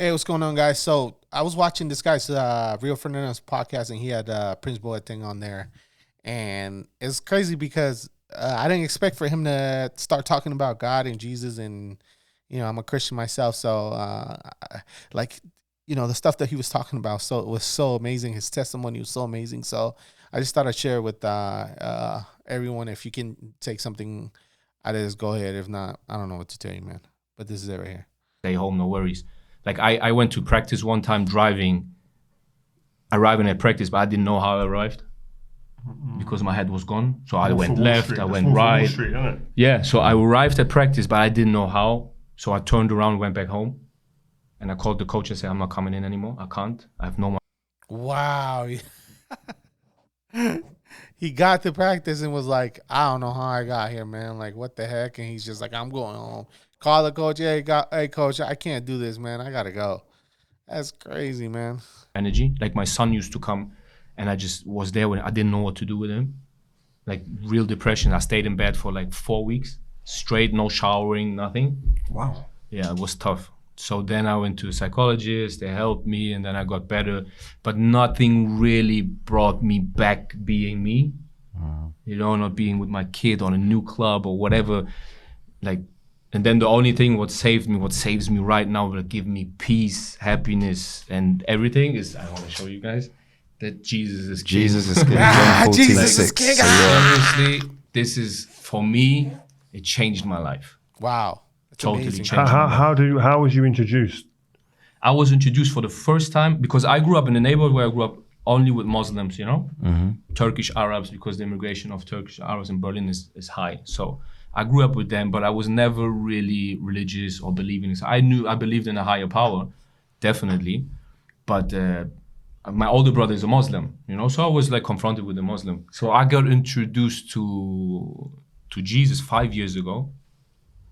Hey, what's going on, guys? So I was watching this guy's Real Fernandez podcast, and he had Prince Boateng on there, and it's crazy because I didn't expect for him to start talking about God and Jesus, and I'm a Christian myself, so like the stuff that he was talking about, so it was so amazing. His testimony was so amazing. So I just thought I'd share with everyone. If you can take something out of this, go ahead. If not, I don't know what to tell you, man. But this is it right here. Stay home, no worries. Like I went to practice one time driving, arriving at practice, but I didn't know how I arrived because my head was gone. So I went left, I went right. Street, isn't it? Yeah, so I arrived at practice, but I didn't know how. So I turned around, went back home, and I called the coach and said, I'm not coming in anymore. I can't. I have no more. Wow. He got to practice and was like, I don't know how I got here, man. Like, what the heck? And he's just like, I'm going home. Call the coach. Hey, coach, I can't do this, man. I got to go. That's crazy, man. Energy. Like my son used to come, and I just was there when I didn't know what to do with him. Like real depression. I stayed in bed for like 4 weeks straight, no showering, nothing. Wow. Yeah, it was tough. So then I went to a psychologist, they helped me, and then I got better. But nothing really brought me back being me. Not being with my kid on a new club or whatever. And then the only thing what saves me right now, will give me peace, happiness, and everything is, I want to show you guys, that Jesus is king. Jesus is king. John 14, Jesus is 6. king. Seriously, this is, for me, it changed my life. Wow. That's Totally amazing. changed. How was you introduced? I was introduced for the first time because I grew up in a neighborhood where I grew up only with Muslims, Turkish Arabs, because the immigration of Turkish Arabs in Berlin is high. So I grew up with them, but I was never really religious or believing. So I believed in a higher power, definitely. But my older brother is a Muslim, so I was like confronted with a Muslim. So I got introduced to Jesus 5 years ago.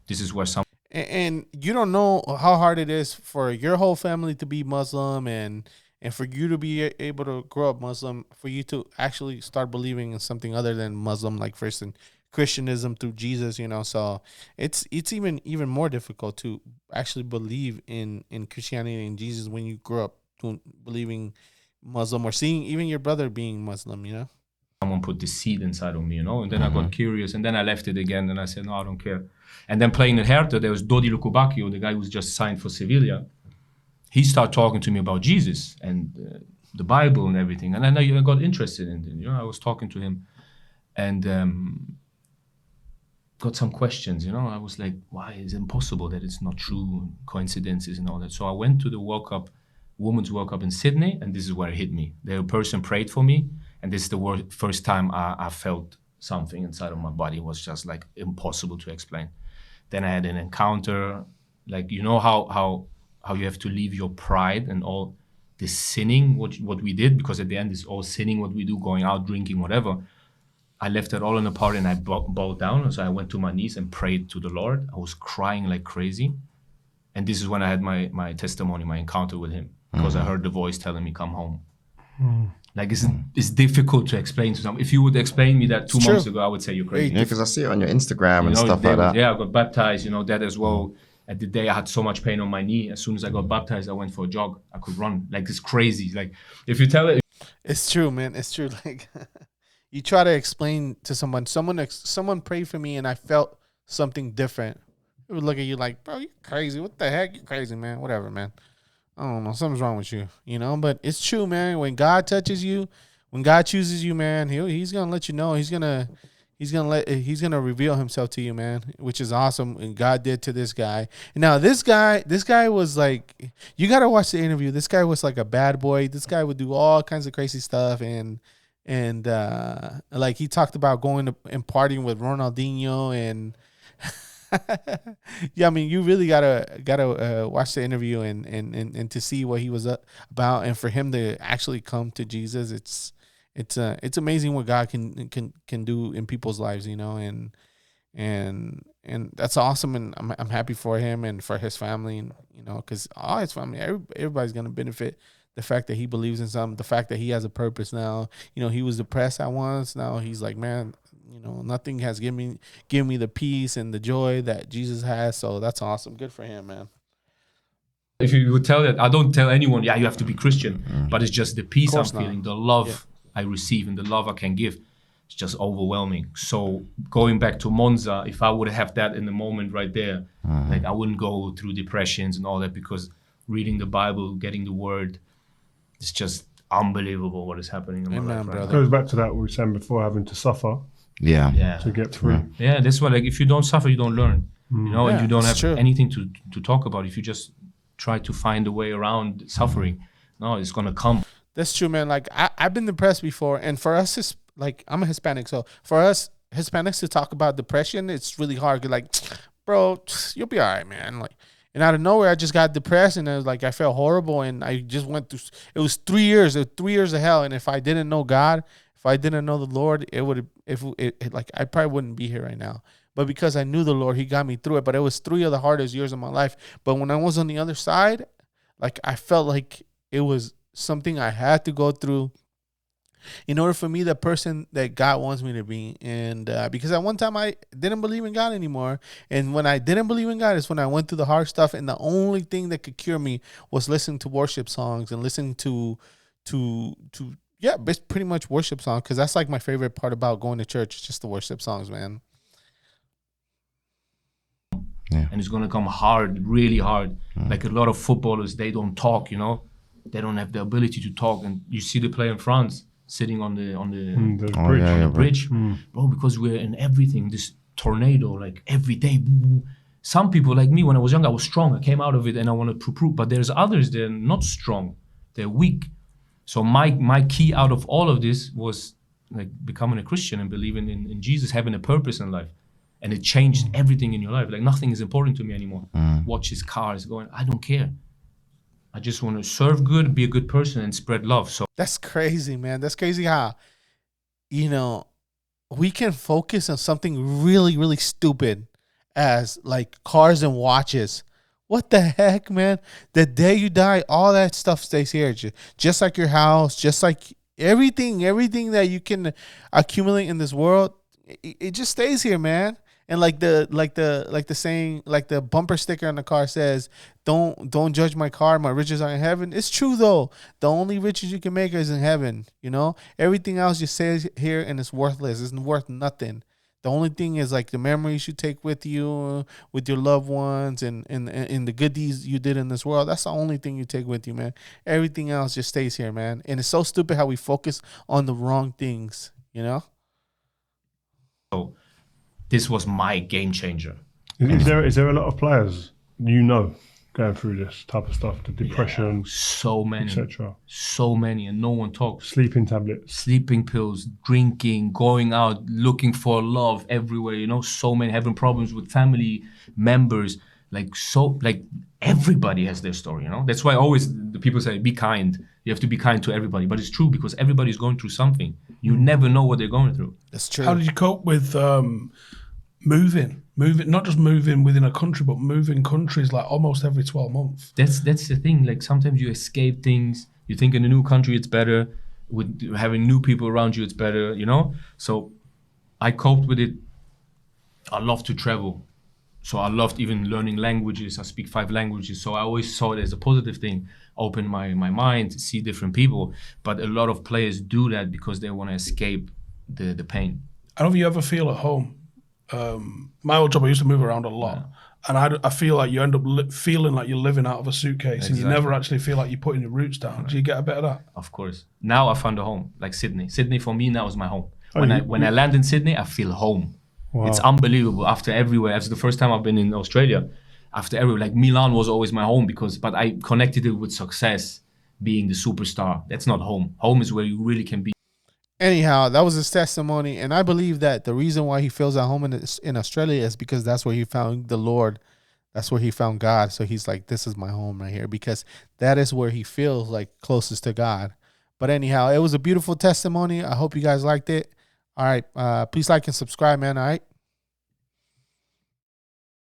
This is where some. And you don't know how hard it is for your whole family to be Muslim and for you to be able to grow up Muslim, for you to actually start believing in something other than Muslim, like first in Christianism through Jesus, So it's even more difficult to actually believe in Christianity and Jesus when you grow up believing Muslim or seeing even your brother being Muslim, Someone put this seed inside of me, and then I got curious, and then I left it again, and I said, no, I don't care. And then playing at Hertha, there was Dodi Lukubakio, the guy who was just signed for Sevilla. He started talking to me about Jesus and the Bible and everything, and then I got interested in it. I was talking to him, and got some questions. I was like, why is it impossible that it's not true, coincidences and all that? So I went to the Women's World Cup in Sydney, and this is where it hit me. The person prayed for me, and this is the first time I felt something inside of my body. It was just like impossible to explain. Then I had an encounter, like how you have to leave your pride and all this sinning, what we did, because at the end it's all sinning what we do, going out, drinking, whatever. I left it all in the party and I bowed down. So I went to my knees and prayed to the Lord. I was crying like crazy. And this is when I had my testimony, my encounter with him, because I heard the voice telling me, come home. Like it's difficult to explain to someone. If you would explain me that 2 months ago, I would say you're crazy. Yeah, because I see it on your Instagram and stuff like that. Yeah, I got baptized, that as well. At the day I had so much pain on my knee. As soon as I got baptized, I went for a jog. I could run. Like, it's crazy. Like, if you tell it. It's true, man. It's true. Like, you try to explain to someone prayed for me and I felt something different. They would look at you like, bro, you're crazy. What the heck? You're crazy, man. Whatever, man. I don't know. Something's wrong with you, But it's true, man. When God touches you, when God chooses you, man, he's gonna let you know. He's gonna reveal himself to you, man, which is awesome. And God did to this guy. And now this guy was like, you gotta watch the interview. This guy was like a bad boy. This guy would do all kinds of crazy stuff, and like he talked about going to and partying with Ronaldinho and. Yeah, I mean, you really gotta watch the interview and to see what he was about, and for him to actually come to Jesus, it's amazing what God can do in people's lives, and that's awesome, and I'm happy for him and for his family, and because all his family, everybody's gonna benefit. The fact that he believes in something, the fact that he has a purpose now. He was depressed at once. Now he's like, man, nothing has given me the peace and the joy that Jesus has. So that's awesome. Good for him, man. If you would tell that, I don't tell anyone, yeah, you have to be Christian, but it's just the peace I'm feeling, the love I receive, and the love I can give. It's just overwhelming. So going back to Monza, if I would have that in the moment right there, like I wouldn't go through depressions and all that, because reading the Bible, getting the word, it's just unbelievable what is happening in my life right now. It goes back to that we were saying before, having to suffer to get through. Yeah, that's why, like, if you don't suffer, you don't learn. You know, and you don't have anything to talk about. If you just try to find a way around suffering, no, it's gonna come. That's true, man. Like I've been depressed before, and for us, it's like I'm a Hispanic, so for us Hispanics to talk about depression, it's really hard. Like, bro, you'll be all right, man. Like, and out of nowhere, I just got depressed, and it was like I felt horrible, and I just went through. It was 3 years. It was 3 years of hell, and if I didn't know God, if I didn't know the Lord, it would have. Like I probably wouldn't be here right now. But because I knew the Lord, He got me through it. But it was 3 of the hardest years of my life. But when I was on the other side, like I felt like it was something I had to go through in order for me, the person that God wants me to be. And because at one time I didn't believe in God anymore. And when I didn't believe in God is when I went through the hard stuff. And the only thing that could cure me was listening to worship songs and listening to pretty much worship songs. Because that's like my favorite part about going to church. It's just the worship songs, man. Yeah. And it's gonna come hard, really hard. Like a lot of footballers, they don't talk, you know, they don't have the ability to talk. And you see the player in France sitting on the bridge, bro, because we're in everything. This tornado, like every day. Some people like me, when I was young, I was strong. I came out of it and I wanted to prove. But there's others, they're not strong, they're weak. So my key out of all of this was like becoming a Christian and believing in Jesus, having a purpose in life. And it changed everything in your life. Like nothing is important to me anymore. Watches, cars, going, I don't care. I just want to serve good, be a good person, and spread love. So that's crazy, man. That's crazy how, you know, we can focus on something really, really stupid as like cars and watches. What the heck, man? The day you die, all that stuff stays here. Just like your house, just like everything that you can accumulate in this world, it just stays here, man. And like the saying, like the bumper sticker on the car says, don't judge my car, my riches are in heaven. It's true though. The only riches you can make is in heaven, you know? Everything else just stays here and it's worthless. It's worth nothing. The only thing is like the memories you take with you, with your loved ones, and the good deeds you did in this world. That's the only thing you take with you, man. Everything else just stays here, man. And it's so stupid how we focus on the wrong things, you know? So this was my game changer. Is there a lot of players you know going through this type of stuff, the depression, so many, etc. So many, and no one talks. Sleeping tablets, sleeping pills, drinking, going out, looking for love everywhere. You know, so many having problems with family members. Like everybody has their story. You know, that's why always the people say, "Be kind." You have to be kind to everybody, but it's true because everybody's going through something. You never know what they're going through. That's true. How did you cope with moving, not just moving within a country, but moving countries like almost every 12 months? That's the thing. Like sometimes you escape things. You think in a new country it's better. With having new people around you, it's better. You know. So I coped with it. I love to travel. So I loved even learning languages. I speak 5 languages. So I always saw it as a positive thing. Open my mind, see different people. But a lot of players do that because they want to escape the pain. I don't know if you ever feel at home. My old job, I used to move around a lot. Yeah. And I feel like you end up feeling like you're living out of a suitcase. Exactly. And you never actually feel like you're putting your roots down. Right. Do you get a bit of that? Of course. Now I found a home, like Sydney. Sydney for me now is my home. When I land in Sydney, I feel home. Wow. It's unbelievable. After everywhere, it's the first time I've been in Australia. After everywhere, like Milan was always my home but I connected it with success, being the superstar. That's not home. Home is where you really can be. Anyhow, that was his testimony, and I believe that the reason why he feels at home in Australia is because that's where he found the Lord. That's where he found God. So he's like, this is my home right here, because that is where he feels like closest to God. But anyhow, it was a beautiful testimony. I hope you guys liked it. All right. Please like and subscribe, man. All right.